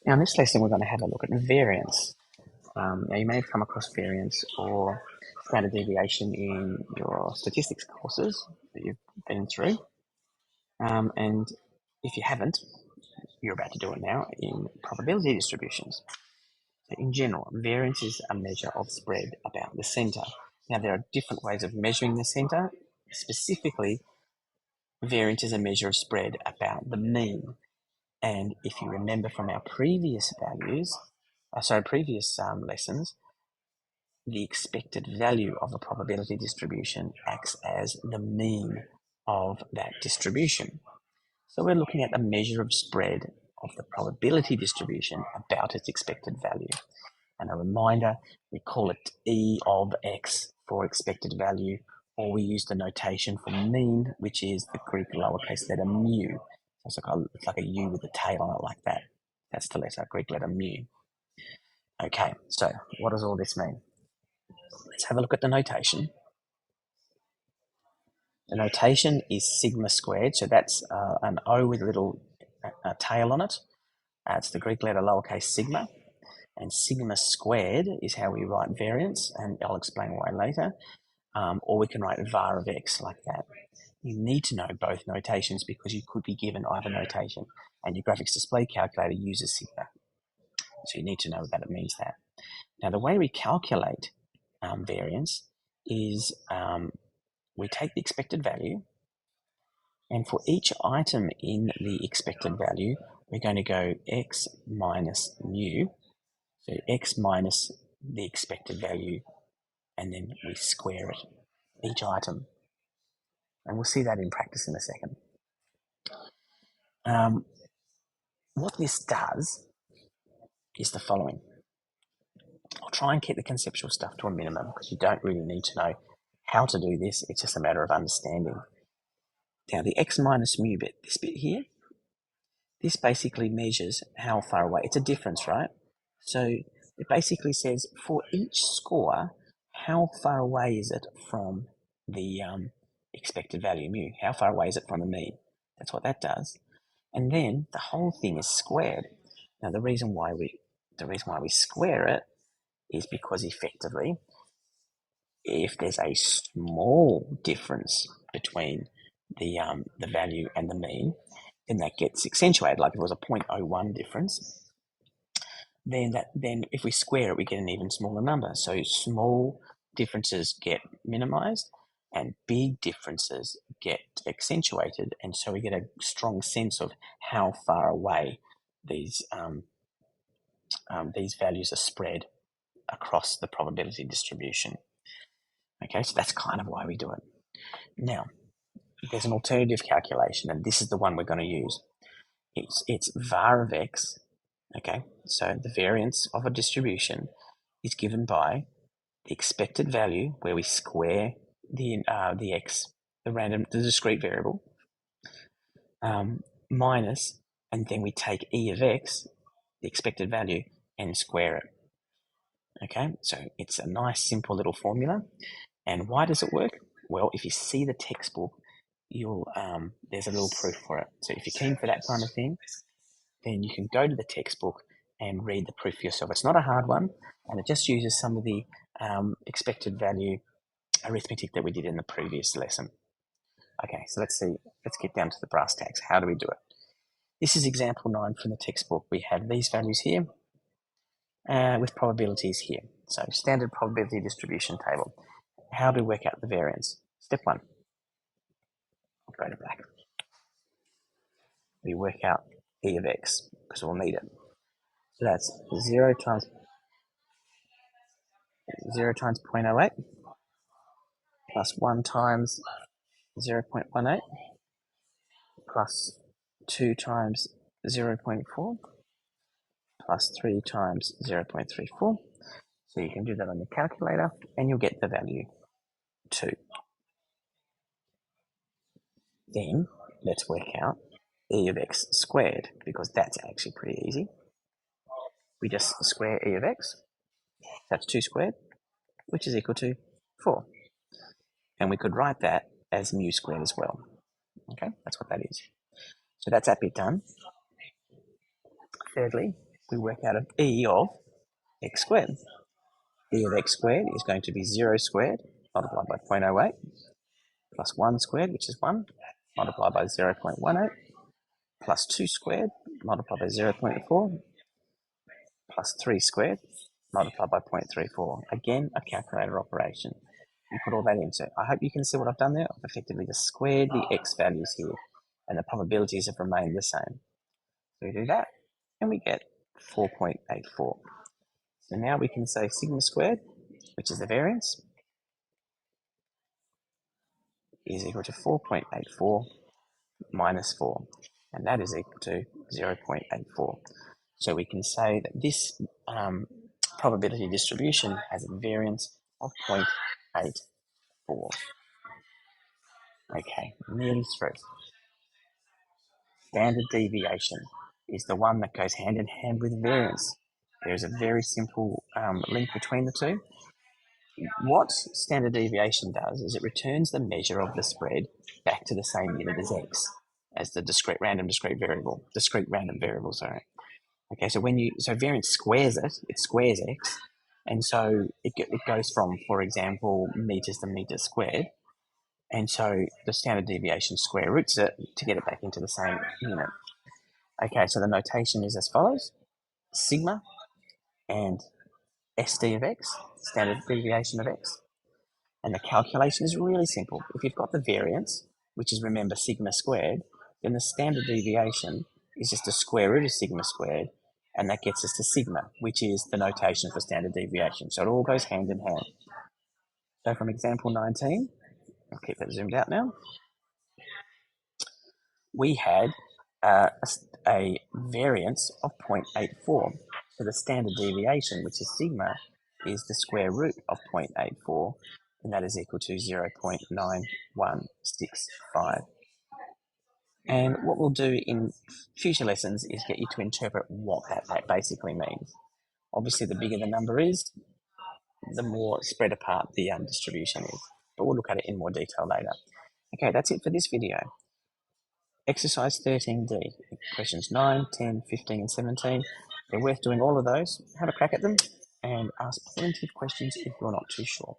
Now in this lesson we're going to have a look at variance. Now you may have come across variance or standard deviation in your statistics courses that you've been through. And if you haven't, you're about to do it now in probability distributions. So in general, variance is a measure of spread about the centre. Now there are different ways of measuring the centre. Specifically, variance is a measure of spread about the mean. And if you remember from our previous lessons, the expected value of a probability distribution acts as the mean of that distribution. So we're looking at a measure of spread of the probability distribution about its expected value. And a reminder, we call it E of X for expected value, or we use the notation for mean, which is the Greek lowercase letter mu. It's like a U with a tail on it like that. That's the Greek letter mu. Okay, so what does all this mean? Let's have a look at the notation. The notation is sigma squared, so that's an O with a little tail on it. It's the Greek letter lowercase sigma. And sigma squared is how we write variance, and I'll explain why later. Or we can write var of x like that. You need to know both notations because you could be given either notation, and your graphics display calculator uses sigma. So you need to know that it means that. Now the way we calculate variance is we take the expected value, and for each item in the expected value, we're going to go x minus mu. So x minus the expected value, and then we square it, each item. And we'll see that in practice in a second. What this does is the following. I'll try and keep the conceptual stuff to a minimum because you don't really need to know how to do this. It's just a matter of understanding. Now the x minus mu bit, this bit here, this basically measures how far away. It's a difference, right? So it basically says for each score, how far away is it from the expected value mu? How far away is it from the mean? That's what that does. And then the whole thing is squared. Now the reason why we square it is because effectively, if there's a small difference between the value and the mean, then that gets accentuated. Like if it was a 0.01 difference, then if we square it, we get an even smaller number. So small differences get minimized and big differences get accentuated, and so we get a strong sense of how far away these values are spread across the probability distribution. Okay, so that's kind of why we do it. Now, there's an alternative calculation, and this is the one we're going to use. It's var of x. Okay, so the variance of a distribution is given by the expected value, where we square the x, the discrete variable, minus, and then we take e of x, the expected value, and square it. Okay, so it's a nice simple little formula. And why does it work? Well, if you see the textbook, there's a little proof for it. So if you're keen for that kind of thing, then you can go to the textbook and read the proof for yourself. It's not a hard one, and it just uses some of the expected value arithmetic that we did in the previous lesson. Okay, so let's get down to the brass tacks. How do we do it? This is example 9 from the textbook. We have these values here with probabilities here. So standard probability distribution table. How do we work out the variance? Step 1. I'll go to black. We work out e of x because we'll need it. So that's 0 times 0.08 plus 1 times 0.18 plus 2 times 0.4 plus 3 times 0.34. So you can do that on your calculator and you'll get the value 2. Then let's work out e of x squared because that's actually pretty easy. We just square e of x. That's 2 squared, which is equal to 4. And we could write that as mu squared as well. Okay, that's what that is. So that's that bit done. Thirdly, we work out of E of x squared. E of x squared is going to be 0 squared multiplied by 0.08 plus 1 squared, which is 1, multiplied by 0.18 plus 2 squared multiplied by 0.4 plus 3 squared multiplied by 0.34. Again, a calculator operation. You put all that in. So I hope you can see what I've done there. I've effectively just squared the x values here, and the probabilities have remained the same. So we do that, and we get 4.84. So now we can say sigma squared, which is the variance, is equal to 4.84 minus 4, and that is equal to 0.84. So we can say that this probability distribution has a variance of 0.84. Okay, nearly through. Standard deviation is the one that goes hand in hand with variance. There's a very simple link between the two. What standard deviation does is it returns the measure of the spread back to the same unit as x, as the discrete random variable, sorry. Okay, so variance squares it squares x, and so it goes from, for example, meters to meters squared, and so the standard deviation square roots it to get it back into the same unit. Okay, so the notation is as follows: sigma and SD of x, standard deviation of x. And the calculation is really simple. If you've got the variance, which is, remember, sigma squared, then the standard deviation is just the square root of sigma squared, and that gets us to sigma, which is the notation for standard deviation. So it all goes hand in hand. So from example 19, I'll keep that zoomed out now, we had a variance of 0.84. So the standard deviation, which is sigma, is the square root of 0.84, and that is equal to 0.9165. And what we'll do in future lessons is get you to interpret what that basically means. Obviously, the bigger the number is, the more spread apart the distribution is. But we'll look at it in more detail later. Okay, that's it for this video. Exercise 13D, questions 9, 10, 15 and 17. They're worth doing all of those. Have a crack at them and ask plenty of questions if you're not too sure.